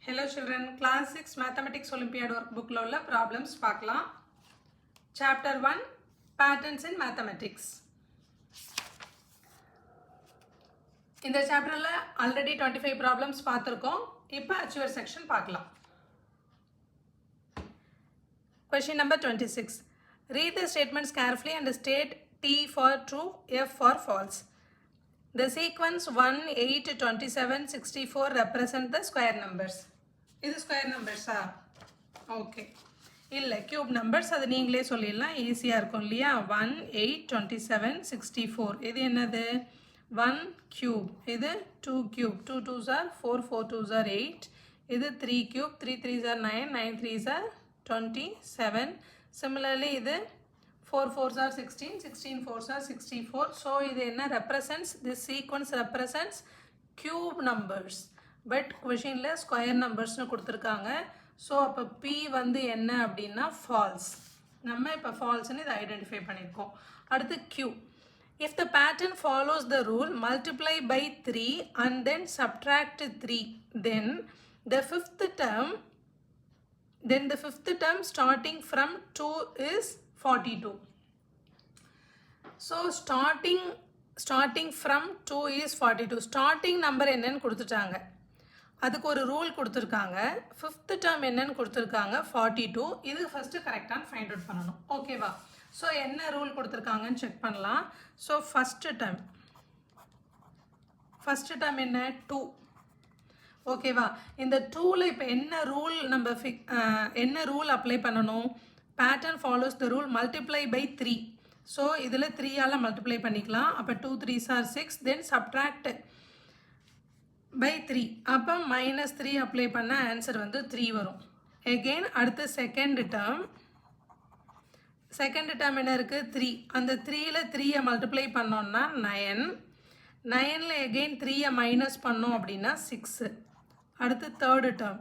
Hello children, class 6 mathematics olympiad workbook la ulla problems paakalam. Chapter 1 patterns in mathematics. In the chapter la already 25 problems paathirukom. Ipa achiever section paakalam. Question number 26. Read the statements carefully and state T for true, F for false. The sequence 1, 8, 27, 64 represent the square numbers. Is it square numbers? Okay. இல்லை cube numbers அது நீங்களே சொல்லிடலாம் ஈஸியாக இருக்கும் இல்லையா 1, 8, 27, 64 இது என்னது 1 cube இது 2 cube 2 2s are 4 4 2s are 8 இது 3 cube 3 3s are 9 9 3s are 27 similarly இது 4 4s are 16 16 4s are 64 so இது என்ன represents this sequence represents cube numbers but questionல square numbersனு கொடுத்திருக்காங்க so அப்ப p வந்து என்ன அப்படினா false நம்ம இப்ப falseனு இத ஐடென்டிஃபை பண்ணிருக்கோம் அடுத்து q if the pattern follows the rule multiply by 3 and then subtract 3 then the fifth term starting from 2 is 42 so starting from 2 is 42 starting number என்னன்னு கொடுத்துட்டாங்க அதுக்கு ஒரு ரூல் கொடுத்திருக்காங்க fifth term என்னன்னு கொடுத்திருக்காங்க 42 இது ஃபர்ஸ்ட் கரெக்ட்டானு ஃபைண்ட் அவுட் பண்ணனும் ஓகேவா சோ என்ன ரூல் கொடுத்திருக்காங்கன்னு செக் பண்ணலாம் சோ ஃபர்ஸ்ட் term என்ன 2 ஓகேவா இந்த 2ல இப்ப என்ன ரூல் அப்ளை பண்ணனும் pattern follows the rule multiply by 3 so இதுல 3 ஆல மல்டிப்ளை பண்ணிக்கலாம் அப்ப 2 3s are 6 then subtract by 3 அப்ப minus 3 அப்ளை பண்ண ஆன்சர் வந்து 3 வரும் again அடுத்து second term என்ன இருக்கு 3 அந்த 3ல 3 மல்டிப்ளை பண்ணோம்னா 9 9ல again 3 மைனஸ் பண்ணோம் அப்படினா 6 அடுத்து third term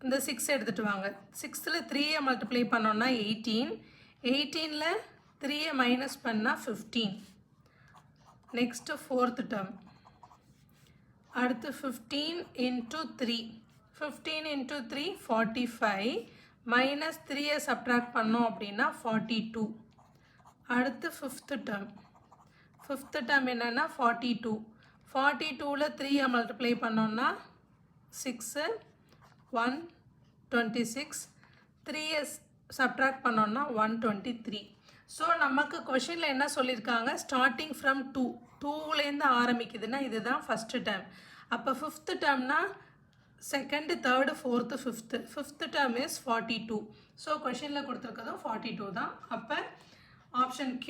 இந்த 6 எடுத்துட்டு வாங்க 6ல 3 மல்டிப்ளை பண்ணோம்னா 18 18ல 3 மைனஸ் பண்ணா 15 next fourth term அடுத்து 15 into 3 15 into 3 45 minus 3 subtract பண்ணோம் அப்படினா 42 அடுத்து fifth term என்னன்னா 42 42ல 3 மல்டிப்ளை பண்ணோம்னா 6 126 3 subtract பண்ணோம்னா 123 so நமக்கு क्वेश्चनல என்ன சொல்லிருக்காங்க starting from 2 2ல இருந்து ஆரம்பிக்குதுன்னா இதுதான் first term அப்ப fifth termனா second third fourth fifth term is 42 so questionல கொடுத்திருக்கிறது 42 தான் அப்ப option Q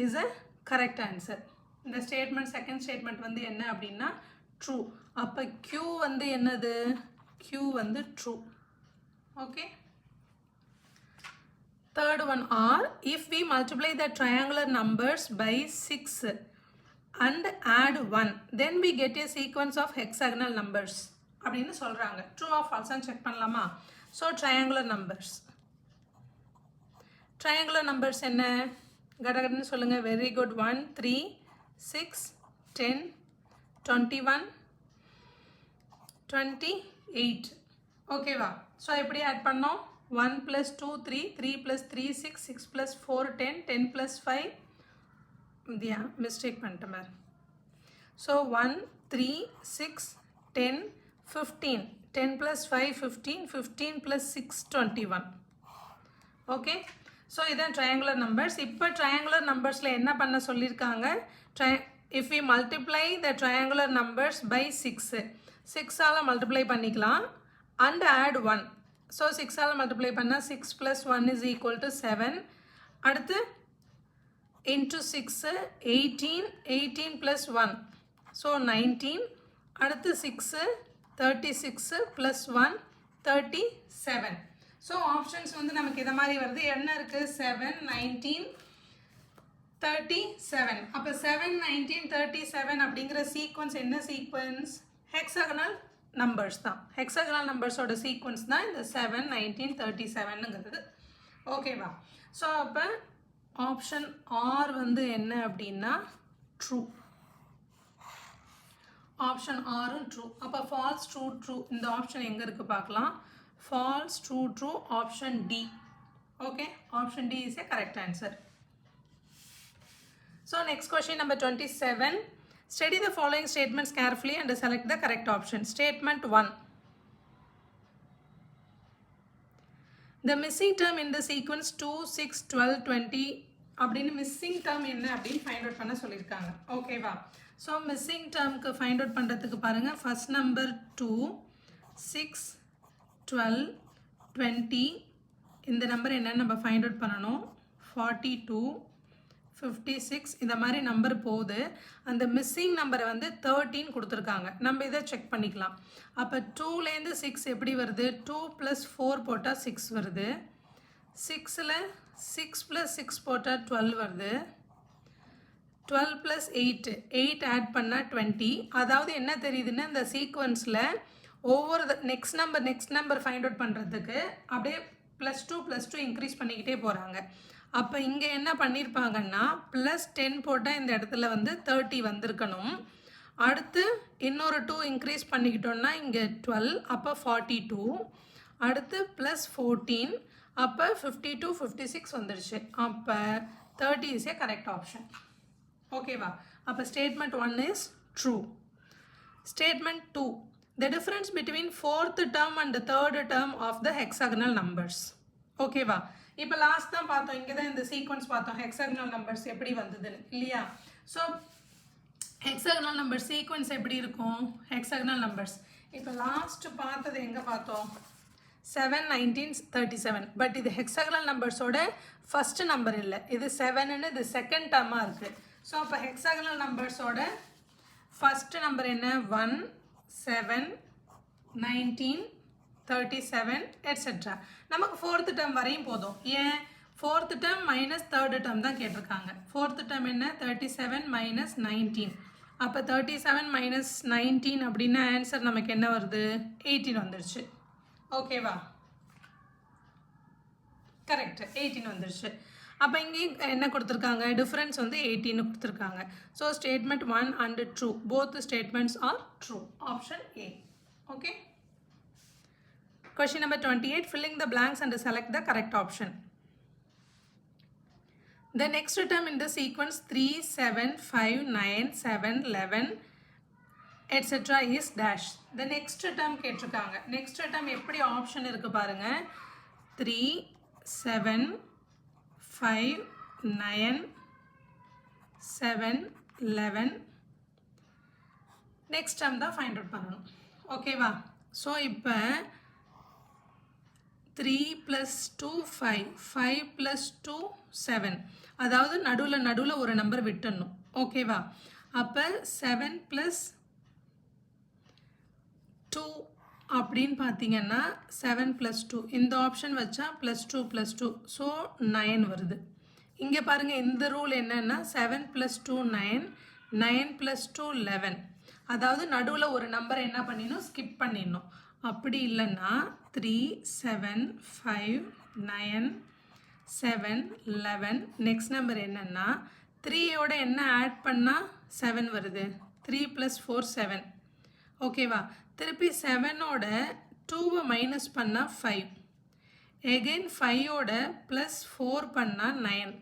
is a correct answer இந்த ஸ்டேட்மென்ட் செகண்ட் ஸ்டேட்மென்ட் வந்து என்ன அப்படினா true அப்ப Q வந்து என்னது Q வந்து true okay third one are if we multiply the triangular numbers by 6 and add 1 then we get a sequence of hexagonal numbers அப்படினு சொல்றாங்க true or false ன்னு செக் பண்ணலாமா so triangular numbers என்ன கடகடன்னு சொல்லுங்க very good 1 3 6 10 21 28 ஓகேவா so எப்படி add பண்ணோம் 1 plus 2 3 3 plus 3 6 6 plus 4 10 10 plus 5 yeah mistake பண்ணிட்டேன் so 1 3 6 10 15 10 plus 5 15 15 plus 6 21 okay so இதான் triangular numbers இப்போ triangular numbersல என்ன பண்ண சொல்லிருக்காங்க if we multiply the triangular numbers by 6 6 ஆல மல்டிப்ளை பண்ணிக்கலாம் and add 1 so 6 ஆல மல்டிப்ளை பண்ணா 6 plus 1 is equal to 7 அடுத்து into 6 18 plus 1 so 19 அடுத்து 6 36 plus 1 37 so options வந்து நமக்கு இத மாதிரி வருது என்ன இருக்கு 7 19 37 அப்ப 7 19 37 அப்படிங்கற சீக்வென்ஸ் என்ன சீக்வென்ஸ் hexagonal numbers தான் hexagonal numbers ஓட சீக்வென்ஸ் தான் இந்த 7 19 37 ங்கிறது ஓகேவா சோ அப்ப ஆப்ஷன் R வந்து என்ன அப்படினா true ஆப்ஷன் ஆரும் ட்ரூ. அப்போ ஃபால்ஸ் ட்ரூ ட்ரூ இந்த ஆப்ஷன் எங்கே இருக்குது பார்க்கலாம். False true true option D. Okay, option D is a correct answer. So next question number 27. Study the following statements carefully and select the correct option. Statement 1. The missing term in the sequence 2, 6, 12, 20 அப்படின்னு missing term என்ன அப்படின்னு find out பண்ண சொல்லியிருக்காங்க. ஓகேவா? So missing டேர்முக்கு find out பண்ணுறதுக்கு பாருங்கள். First number 2, 6, 12, 20 இந்த number என்னன்னு நம்ம ஃபைண்ட் அவுட் பண்ணணும். 42, 56 இந்த மாதிரி நம்பர் போகுது. அந்த மிஸ்ஸிங் நம்பரை வந்து 13 கொடுத்துருக்காங்க. நம்ம இதை செக் பண்ணிக்கலாம். அப்போ 2லேருந்து 6 எப்படி வருது? 2 + 4 போட்டால் 6 வருது. 6ல் 6 + 6 போட்டால் 12 வருது. 12 + 8 ஆட் பண்ணால் 20. அதாவது என்ன தெரியுதுன்னா இந்த சீக்வன்ஸில் ஒவ்வொரு நெக்ஸ்ட் நம்பர் ஃபைண்ட் அவுட் பண்ணுறதுக்கு அப்படியே +2 இன்க்ரீஸ் பண்ணிக்கிட்டே போகிறாங்க. அப்போ இங்கே என்ன பண்ணியிருப்பாங்கன்னா +10 போட்டால் இந்த இடத்துல வந்து 30 வந்திருக்கணும். அடுத்து இன்னொரு 2 இன்க்ரீஸ் பண்ணிக்கிட்டோன்னா இங்கே 12, அப்போ 42. அடுத்து +14, அப்போ 52, 56 வந்துடுச்சு. அப்போ 30 இஸ் a correct option. ஓகேவா? அப்போ statement 1 is true. Statement 2. The difference between 4th term and the 3rd term of the hexagonal numbers. ஓகேவா? இப்போ லாஸ்ட் தான் பார்த்தோம். இங்கே தான் இந்த சீக்வன்ஸ் பார்த்தோம். ஹெக்ஸாகனல் நம்பர்ஸ் எப்படி வந்ததுன்னு இல்லையா? ஸோ ஹெக்ஸாகனல் நம்பர் சீக்வன்ஸ் எப்படி இருக்கும்? ஹெக்ஸாகனல் நம்பர்ஸ் இப்போ லாஸ்ட் பார்த்தது எங்கே பார்த்தோம்? 7, 19, 37. பட் இது ஹெக்ஸாகனல் நம்பர்ஸோட ஃபர்ஸ்ட் நம்பர் இல்லை. இது 7ன்னு இது செகண்ட் டேர்மாக இருக்குது. ஸோ அப்போ ஹெக்ஸாகனல் நம்பர்ஸோட ஃபர்ஸ்ட் நம்பர் என்ன? 1, 7, 19, 37 எட்ஸெட்ரா. நமக்கு 4th டேர்ம் வரையும் போதும். ஏன்? 4th term minus 3rd term தான் கேட்டிருக்காங்க. 4th டேர்ம் என்ன? 37 - 19. அப்போ 37 - 19 அப்படின்னா ஆன்சர் நமக்கு என்ன வருது? 18 வந்துடுச்சு. ஓகேவா? கரெக்ட், 18 வந்துடுச்சு. அப்போ இங்கே என்ன கொடுத்துருக்காங்க? டிஃப்ரென்ஸ் வந்து 18 கொடுத்துருக்காங்க. So statement 1 and true. Both statements are true. Option A. Okay. Question number 28. Filling the blanks and select the correct option. The next term in the sequence 3, 7, 5, 9, 7, 11 etc. is dash. The next term கேட்டிருக்காங்க. Next term எப்படி option இருக்கு பாருங்க. 3, 7, 5, 9, 7, 11 next term தான் find out பண்ணணும். ஓகேவா? So இப்போ 3 + 2 5, 5 + 2 7. அதாவது நடுவில் ஒரு நம்பர் விட்டுடணும். ஓகேவா? அப்போ 7 + 2 அப்படின்னு பார்த்தீங்கன்னா 7 + 2 இந்த ஆப்ஷன் வச்சா +2 + 2 ஸோ 9 வருது. இங்கே பாருங்கள் இந்த ரூல் என்னன்னா 7 + 2 9, 9 + 2 11. அதாவது நடுவில் ஒரு நம்பரை என்ன பண்ணிடணும்? ஸ்கிப் பண்ணிடணும். அப்படி இல்லைன்னா 3, 7, 5, 9, 7, 11 நெக்ஸ்ட் நம்பர் என்னன்னா 3யோட என்ன ஆட் பண்ணால் 7 வருது. 3 + 4 7. ஓகேவா? திருப்பி 7ஓட 2வை மைனஸ் பண்ணால் 5. எகெயின் 5ஓட +4 பண்ணால் 9.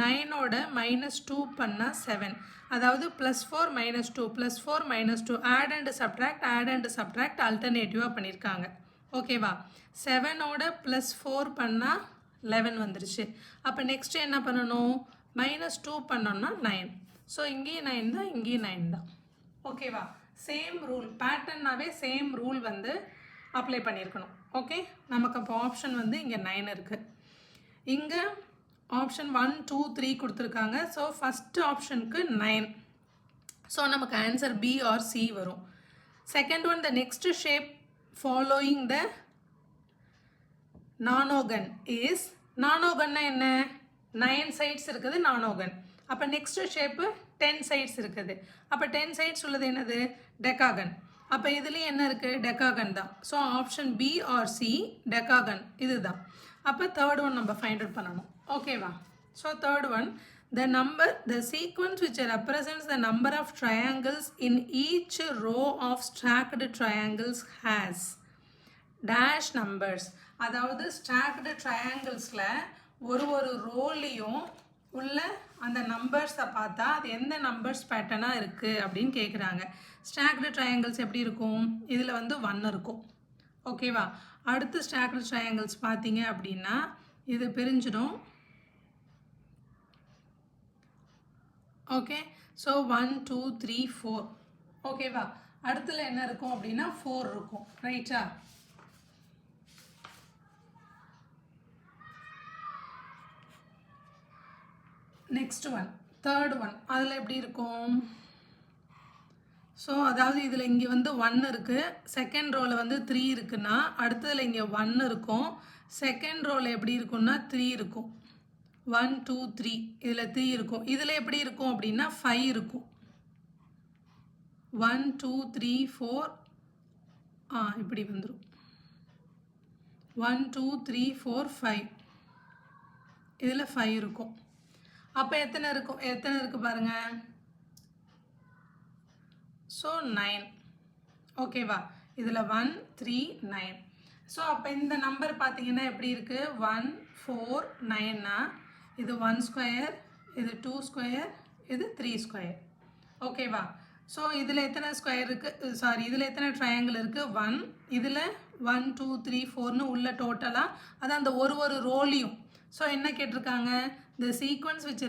9ஓட -2 பண்ணால் 7. அதாவது +4 - 2 +4 - 2 ஆட் அண்ட் சப்ட்ராக்ட் ஆல்டர்னேட்டிவாக பண்ணியிருக்காங்க. ஓகேவா? 7ஓட +4 பண்ணால் 11 வந்துருச்சு. அப்போ நெக்ஸ்ட்டு என்ன பண்ணணும்? -2 பண்ணோம்னா 9. ஸோ இங்கேயும் 9 தான், இங்கேயும் 9 தான். ஓகேவா? சேம் ரூல் பேட்டர்னாவே சேம் ரூல் வந்து அப்ளை பண்ணியிருக்கணும். ஓகே, நமக்கு அப்போ ஆப்ஷன் வந்து இங்கே 9 இருக்குது. இங்கே ஆப்ஷன் 1, 2, 3 கொடுத்துருக்காங்க. ஸோ ஃபஸ்ட்டு ஆப்ஷனுக்கு 9. ஸோ நமக்கு ஆன்சர் பி ஆர் சி வரும். Second one, the next shape following the nonagon is. நானோகன்னா என்ன? 9 சைட்ஸ் இருக்குது நானோகன். அப்போ நெக்ஸ்ட் ஷேப்பு 10 சைட்ஸ் இருக்குது. அப்போ 10 சைட்ஸ் உள்ளது என்னது? டெக்காகன். அப்போ இதுலேயும் என்ன இருக்குது? டெக்காகன் தான். So option B or C decagon இது தான். அப்போ தேர்ட் ஒன் நம்ம ஃபைண்ட் அவுட் பண்ணணும். ஓகேவா? So third one, the sequence which represents the number of triangles in each row of stacked triangles has dash numbers. அதாவது stacked trianglesல ஒரு ரோலையும் உள்ள அந்த நம்பர்ஸை பார்த்தா அது எந்த நம்பர்ஸ் பேட்டர்னாக இருக்குது அப்படின்னு கேட்குறாங்க. ஸ்டாக்டு ட்ரையாங்கிள்ஸ் எப்படி இருக்கும்? இதில் வந்து 1 இருக்கும். ஓகேவா? அடுத்து ஸ்டாக்டு ட்ரையாங்கிள்ஸ் பார்த்தீங்க அப்படின்னா இது பிரிஞ்சிடும். Okay, so 1 2 3 4. ஓகேவா? அடுத்துல என்ன இருக்கும் அப்படின்னா 4 இருக்கும். ரைட்டா? நெக்ஸ்ட் ஒன், தேர்ட் ஒன், அதில் எப்படி இருக்கும்? ஸோ அதாவது இதில் இங்கே வந்து 1 இருக்குது, செகண்ட் ரோவில் வந்து 3 இருக்குன்னா அடுத்ததில் இங்கே 1 இருக்கும், செகண்ட் ரோவில் எப்படி இருக்குன்னா 3 இருக்கும். 1 2 3 இதில் 3 இருக்கும். இதில் எப்படி இருக்கும் அப்படின்னா 5 இருக்கும். 1 2 3 4 இப்படி வந்துடும். 1 2 3 4 5 இதில் 5 இருக்கும். அப்போ எத்தனை இருக்கு பாருங்க. ஸோ 9. ஓகேவா? இதில் 1 3 9. ஸோ அப்போ இந்த நம்பர் பார்த்தீங்கன்னா எப்படி இருக்குது? 1 4 9னா இது 1 ஸ்கொயர், இது 2 ஸ்கொயர், இது 3 ஸ்கொயர். ஓகேவா? ஸோ இதில் எத்தனை ஸ்கொயர் இருக்குது? இதில் எத்தனை ட்ரையாங்கிள் இருக்குது? 1. இதில் 1 2 3 4ன்னு உள்ள டோட்டலாக அது அந்த ஒரு ரோலையும். ஸோ என்ன கேட்டிருக்காங்க? the sequence which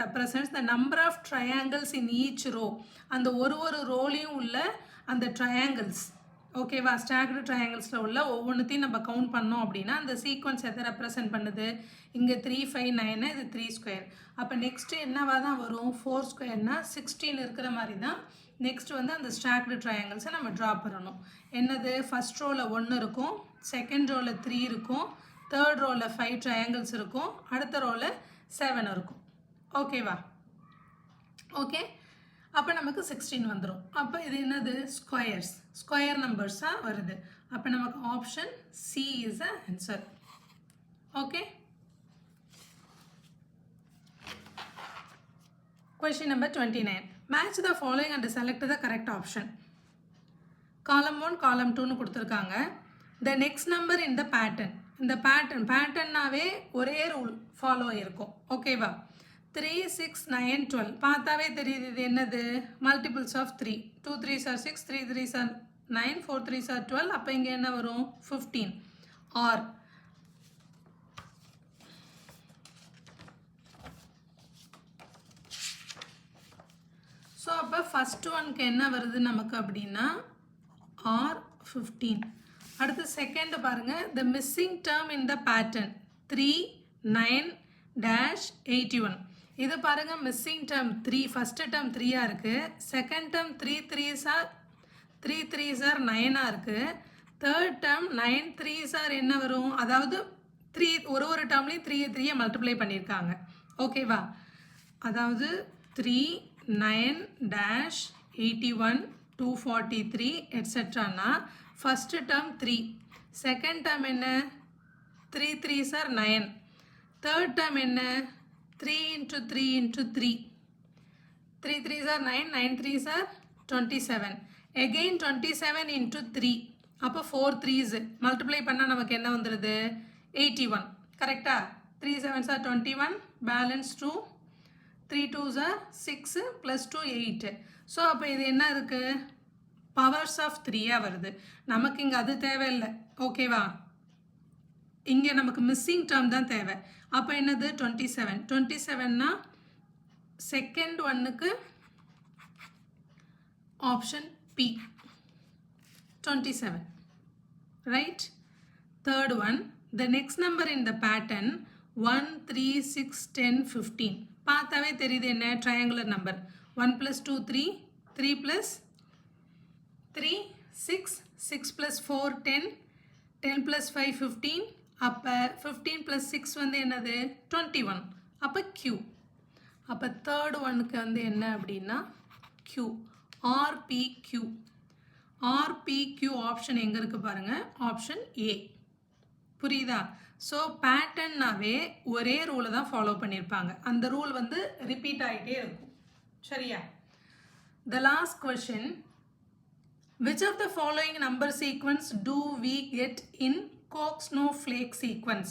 represents the number of triangles in each row. அந்த ஒரு ரோலையும் உள்ள அந்த ட்ரையாங்கிள்ஸ். ஓகேவா? ஸ்டாக்டு ட்ரையாங்கிள்ஸில் உள்ள ஒவ்வொன்றுத்தையும் நம்ம கவுண்ட் பண்ணோம் அப்படின்னா அந்த சீக்வன்ஸ் எதை ரெப்ரசன்ட் பண்ணுது? இங்கே 3 5 9 இது 3 ஸ்கொயர். அப்போ நெக்ஸ்ட்டு என்னவா தான் வரும்? 4 ஸ்கொயர்னா 16 இருக்கிற மாதிரி தான் நெக்ஸ்ட் வந்து அந்த ஸ்டாக்டு ட்ரையாங்கிள்ஸை நம்ம ட்ரா பண்ணணும். என்னது? ஃபர்ஸ்ட் ரோவில் 1 இருக்கும், செகண்ட் ரோவில் 3 இருக்கும், தேர்ட் ரோவில் 5 ட்ரையாங்கிள்ஸ் இருக்கும், அடுத்த ரோவில் 7 இருக்கும். ஓகேவா? ஓகே, அப்போ நமக்கு 16 வந்துடும். அப்போ இது என்னது? ஸ்கொயர் நம்பர்ஸாக வருது. அப்போ நமக்கு option C is the answer. Okay, question number 29. Match the following and select the correct option. Column 1 column 2னு கொடுத்துருக்காங்க. The next number in the pattern. இந்த பேட்டர்னாவே ஒரே ரூல் ஃபாலோ இருக்கும். ஓகேவா? 3 6 9 12 பார்த்தாவே தெரியுது இது என்னது? Multiples of 3. 2 3s are 6, 3 3s are 9, 4 3s are 12. அப்போ இங்கே என்ன வரும்? 15. ஆர் ஸோ அப்போ ஃபஸ்ட் ஒன்க்கு என்ன வருது நமக்கு அப்படின்னா ஆர் 15. அடுத்து செகண்ட் பாருங்க, the missing term in the pattern 3 9-81. இது பாருங்க missing term 3, first term 3 இருக்கு, second term 3 3s are 9 இருக்கு, third term 9 3s are என்ன வரும்? அதாவது 3 ஒரு டேர்ம்லையும் 3 மல்டிப்ளை பண்ணியிருக்காங்க. ஓகேவா? அதாவது 3 9-81 243 எட்ஸெட்ரானா ஃபஸ்ட்டு டேர்ம் 3, செகண்ட் டேர்ம் என்ன? 3 3s are 9, தேர்ட் டேர்ம் என்ன? 3 × 3 × 3, 3 3s are 9, 9 3s are 27, again 27 × 3. அப்போ 4 3s மல்டிப்ளை பண்ணால் நமக்கு என்ன வந்துடுது? 81. கரெக்டா? 3 7s are 21, balance 2, 3 2s are 6 + 2 8. So அப்போ இது என்ன இருக்குது? பவர்ஸ் ஆஃப் 3 வருது. நமக்கு இங்கே அது தேவையில்லை. ஓகேவா? இங்கே நமக்கு மிஸ்ஸிங் டேர்ம் தான் தேவை. அப்போ என்னது? 27. 27னா செகண்ட் ஒன்னுக்கு option B 27. Right? Third one, the next number in the pattern 1 3 6 10 15. பார்த்தாவே தெரியுது என்ன? Triangular number. 1 + 2 3, 3 + 3 6, 6 + 4 10, 10 + 5 15. அப்போ 15 + 6 வந்து என்னது? 21. அப்போ Q. அப்போ தேர்ட் ஒன்னுக்கு வந்து என்ன அப்படின்னா Q, RPQ. RPQ ஆப்ஷன் எங்கே இருக்குது பாருங்கள்? Option A. புரியுதா? ஸோ பேட்டர்னாவே ஒரே ரூலை தான் ஃபாலோ பண்ணியிருப்பாங்க. அந்த ரூல் வந்து ரிப்பீட் ஆகிட்டே இருக்கும். சரியா? The last question, which of the following number sequence do we get in Coke-Snowflake sequence?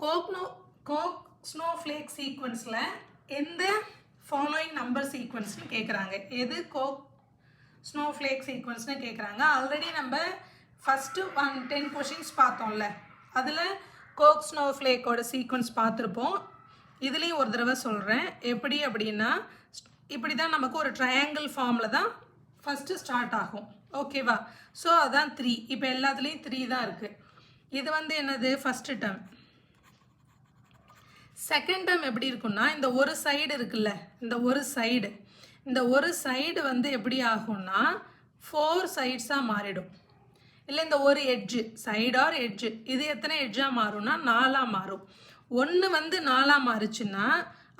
Coke-Snowflake sequenceல எந்த following number sequence கேட்குறாங்க? எது Coke-Snowflake sequenceனு கேட்குறாங்க. ஆல்ரெடி நம்ம ஃபஸ்ட்டு 10 கொஷின்ஸ் பார்த்தோம்ல, அதில் Coke-Snowflakeோட சீக்வன்ஸ் பார்த்துருப்போம். இதுலேயும் ஒரு தடவை சொல்கிறேன். எப்படி அப்படின்னா, இப்படி தான் நமக்கு ஒரு ட்ரையாங்கிள் ஃபார்மில் தான் ஃபஸ்ட்டு ஸ்டார்ட் ஆகும். ஓகேவா? ஸோ அதான் 3. இப்போ எல்லாத்துலேயும் 3 தான் இருக்குது. இது வந்து என்னது? First term. செகண்ட் டேர்ம் எப்படி இருக்குன்னா, இந்த ஒரு சைடு இருக்குல்ல, இந்த ஒரு சைடு வந்து எப்படி ஆகும்னா 4 சைட்ஸாக மாறிடும். இல்லை இந்த ஒரு எட்ஜு, சைடு ஆர் எட்ஜு, இது எத்தனை எட்ஜாக மாறும்னா 4ஆக மாறும். 1 வந்து 4ஆக மாறுச்சுன்னா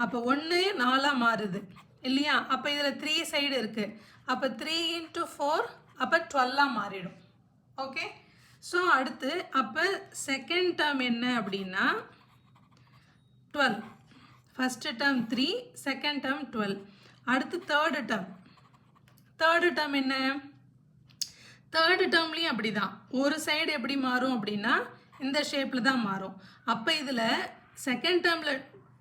அப்போ 1 4ஆக மாறுது இல்லையா? அப்போ இதில் 3 சைடு இருக்குது. அப்போ 3 × 4 அப்போ 12ஆக மாறிடும். ஓகே, ஸோ அடுத்து அப்போ செகண்ட் டேர்ம் என்ன அப்படின்னா 12. First term 3, second term 12. அடுத்து தேர்டு டேர்ம் என்ன? தேர்டு டேர்ம்லேயும் அப்படி தான். ஒரு சைடு எப்படி மாறும் அப்படின்னா இந்த ஷேப்பில் தான் மாறும். அப்போ இதில் செகண்ட் டேர்மில்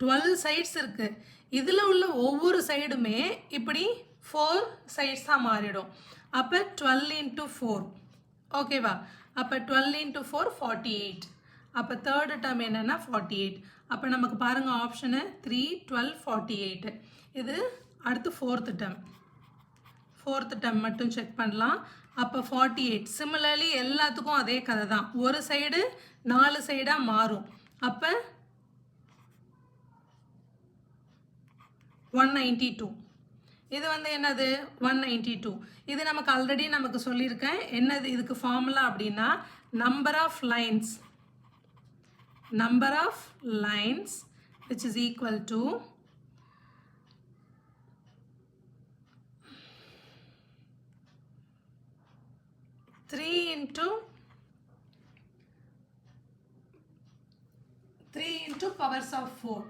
12 சைட்ஸ் இருக்குது. இதில் உள்ள ஒவ்வொரு சைடுமே இப்படி 4 சைட்ஸாக மாறிடும். அப்போ 12 × 4. ஓகேவா? அப்போ 12 × 4 48. அப்போ தேர்டு டேர்ம் என்னென்னா 48. அப்போ நமக்கு பாருங்கள் ஆப்ஷனு 3, 12, 48. இது அடுத்து ஃபோர்த்து டேர்ம் மட்டும் செக் பண்ணலாம். அப்போ 48. சிமிலர்லி எல்லாத்துக்கும் அதே கதை தான். ஒரு சைடு 4 சைடாக மாறும். அப்போ 192. இது வந்து என்னது? 192. இது நமக்கு ஆல்ரெடி நமக்கு சொல்லியிருக்கேன். என்னது இதுக்கு ஃபார்முலா அப்படின்னா number of lines which is equal to three into powers of 4.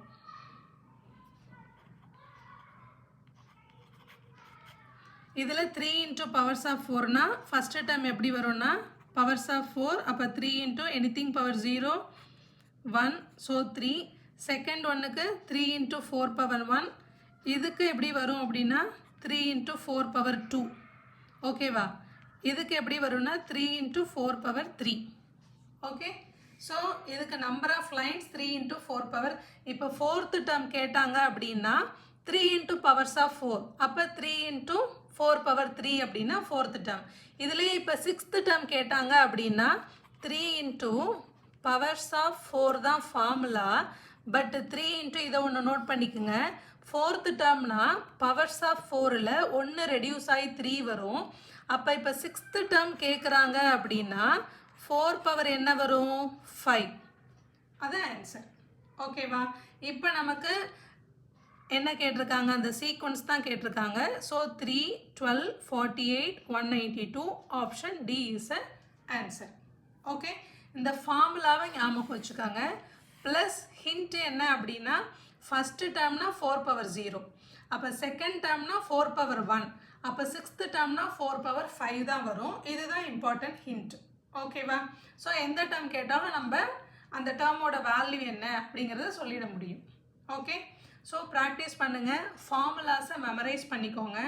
இதில் 3 into powers of 4னா ஃபஸ்ட்டு டேர்ம் எப்படி வரும்னா powers of 4. அப்போ 3 into anything power 0, 1, so 3. Second ஒன்றுக்கு 3 into 4 power 1. இதுக்கு எப்படி வரும் அப்படின்னா 3 into 4 power 2. ஓகேவா? இதுக்கு எப்படி வரும்னா 3 into 4 power 3. ஓகே, ஸோ இதுக்கு number of lines 3 into 4 power. இப்போ ஃபோர்த்து டேர்ம் கேட்டாங்க அப்படின்னா 3 into powers of 4. அப்போ 3 into 4 power 3 அப்படின்னா ஃபோர்த்து டேர்ம். இதுலேயே இப்போ சிக்ஸ்த்து டேர்ம் கேட்டாங்க அப்படின்னா 3 into powers of 4 தான் ஃபார்முலா. பட் 3 into இதை ஒன்று நோட் பண்ணிக்கோங்க. ஃபோர்த்து டேர்ம்னா பவர்ஸ் ஆஃப் 4ல் 1 ரெடியூஸ் ஆகி 3 வரும். அப்போ இப்போ சிக்ஸ்த்து டேர்ம் கேட்குறாங்க அப்படின்னா 4 பவர் என்ன வரும்? 5. அதான் ஆன்சர். ஓகேவா? இப்போ நமக்கு என்ன கேட்டிருக்காங்க? அந்த சீக்வன்ஸ் தான் கேட்டிருக்காங்க. So 3, 12, 48, 192. Option D is a answer. Okay, இந்த ஃபார்முலாவை ஞாபகம் வச்சுக்கோங்க. ப்ளஸ் ஹிண்ட் என்ன அப்படின்னா ஃபஸ்ட்டு டேர்ம்னா 4 power 0. அப்போ செகண்ட் டேர்ம்னா 4 power 1. அப்போ சிக்ஸ்த்து டேர்ம்னா 4 power 5 தான் வரும். இதுதான் இம்பார்ட்டன்ட் ஹிண்ட். ஓகேவா? ஸோ எந்த டேர்ம் கேட்டாலும் நம்ம அந்த டேர்மோட வேல்யூ என்ன அப்படிங்கிறத சொல்லிட முடியும். ஓகே, ஸோ ப்ராக்டிஸ் பண்ணுங்கள். ஃபார்முலாஸை மெமரைஸ் பண்ணிக்கோங்க.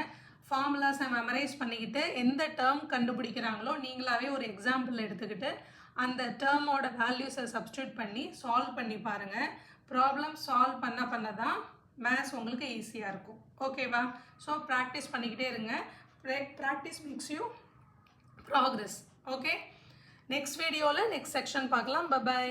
ஃபார்முலாஸை மெமரைஸ் பண்ணிக்கிட்டு எந்த டேர்ம் கண்டுபிடிக்கிறாங்களோ நீங்களாவே ஒரு எக்ஸாம்பிள் எடுத்துக்கிட்டு அந்த டேர்மோட வேல்யூஸை சப்ஸ்டியூட் பண்ணி சால்வ் பண்ணி பாருங்கள். ப்ராப்ளம் சால்வ் பண்ண தான் மேத்ஸ் உங்களுக்கு ஈஸியாக இருக்கும். ஓகேவா? ஸோ ப்ராக்டிஸ் பண்ணிக்கிட்டே இருங்க. Practice makes you progress. Okay, next வீடியோவில் நெக்ஸ்ட் செக்ஷன் பார்க்கலாம். பை.